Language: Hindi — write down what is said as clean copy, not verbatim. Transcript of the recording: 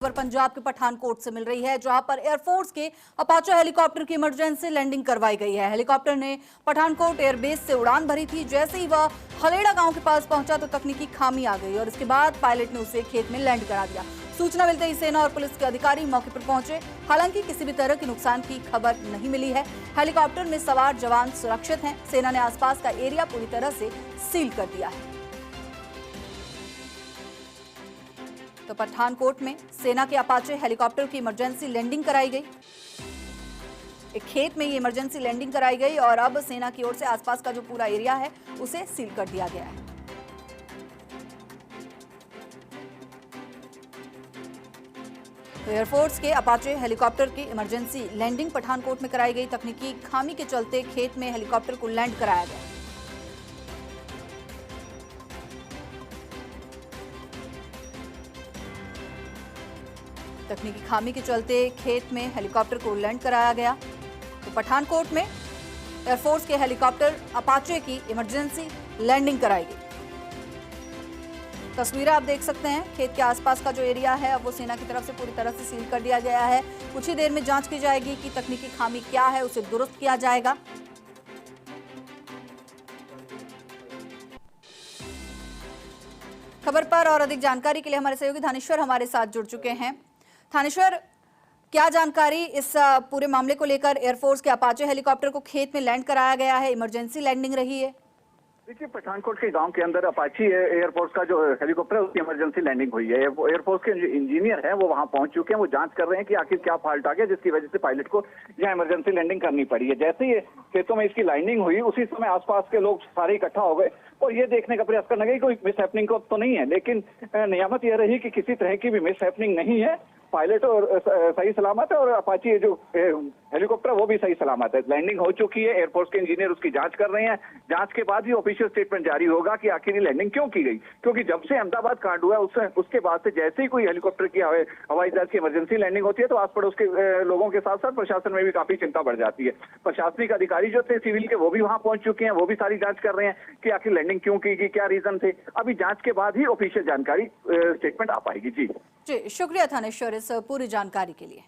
खबर पंजाब के पठानकोट से मिल रही है, जहां पर एयरफोर्स के अपाचे हेलीकॉप्टर की इमरजेंसी लैंडिंग करवाई गई है। हेलीकॉप्टर ने पठानकोट एयरबेस से उड़ान भरी थी। जैसे ही वह हलेड़ा गांव के पास पहुंचा तो तकनीकी खामी आ गई और इसके बाद पायलट ने उसे खेत में लैंड करा दिया। सूचना मिलते ही सेना और पुलिस के अधिकारी मौके पर पहुंचे। हालांकि किसी भी तरह के नुकसान की खबर नहीं मिली है। हेलीकॉप्टर में सवार जवान सुरक्षित हैं। सेना ने आसपास का एरिया पूरी तरह से सील कर दिया है। तो पठानकोट में सेना के अपाचे हेलीकॉप्टर की इमरजेंसी लैंडिंग कराई गई। एक खेत में ये इमरजेंसी लैंडिंग कराई गई और अब सेना की ओर से आसपास का जो पूरा एरिया है उसे सील कर दिया गया है। तो एयरफोर्स के अपाचे हेलीकॉप्टर की इमरजेंसी लैंडिंग पठानकोट में कराई गई। तकनीकी खामी के चलते खेत में हेलीकॉप्टर को लैंड कराया गया। तकनीकी खामी के चलते खेत में हेलीकॉप्टर को लैंड कराया गया। तो पठानकोट में एयरफोर्स के हेलीकॉप्टर अपाचे की इमरजेंसी लैंडिंग कराई गई। तस्वीरें आप देख सकते हैं। खेत के आसपास का जो एरिया है अब वो सेना की तरफ से पूरी तरह से सील कर दिया गया है। कुछ ही देर में जांच की जाएगी कि तकनीकी खामी क्या है, उसे दुरुस्त किया जाएगा। खबर पर और अधिक जानकारी के लिए हमारे सहयोगी थानेश्वर हमारे साथ जुड़ चुके हैं। थानेश्वर, क्या जानकारी इस पूरे मामले को लेकर? एयरफोर्स के अपाचे हेलीकॉप्टर को खेत में लैंड कराया गया है, इमरजेंसी लैंडिंग रही है। देखिए, पठानकोट के गांव के अंदर अपाची एयरफोर्स का जो हेलीकॉप्टर है उसकी इमरजेंसी लैंडिंग हुई है। एयरफोर्स के इंजीनियर हैं वो वहां पहुंच चुके हैं। वो जांच कर रहे हैं कि आखिर क्या फॉल्ट आ गया जिसकी वजह से पायलट को यहाँ इमरजेंसी लैंडिंग करनी पड़ी है। जैसे ही खेतों में इसकी लैंडिंग हुई उसी समय आसपास के लोग सारे इकट्ठा हो गए और ये देखने का प्रयास करने लगे कोई मिस हैपनिंग तो नहीं है। लेकिन नियामत यह रही कि किसी तरह की भी मिस हैपनिंग नहीं है। पायलट और सही सलामत है और अपाची जो हेलीकॉप्टर वो भी सही सलामत है। लैंडिंग हो चुकी है। एयरफोर्स के इंजीनियर उसकी जांच कर रहे हैं। जांच के बाद ही ऑफिशियल स्टेटमेंट जारी होगा कि आखिर ये लैंडिंग क्यों की गई, क्योंकि जब से अहमदाबाद कांड हुआ उसके बाद से जैसे ही कोई हेलीकॉप्टर की हवाई जहाज की इमरजेंसी लैंडिंग होती है तो आस पड़ोस के लोगों के साथ साथ प्रशासन में भी काफी चिंता बढ़ जाती है। प्रशासनिक अधिकारी जो थे सिविल के वो भी वहां पहुंच चुके हैं। वो भी सारी जांच कर रहे हैं कि आखिर लैंडिंग क्यों की गई, क्या रीजन थे। अभी जांच के बाद ही ऑफिशियल जानकारी स्टेटमेंट आ पाएगी। जी शुक्रिया थानेश्वर इस पूरी जानकारी के लिए।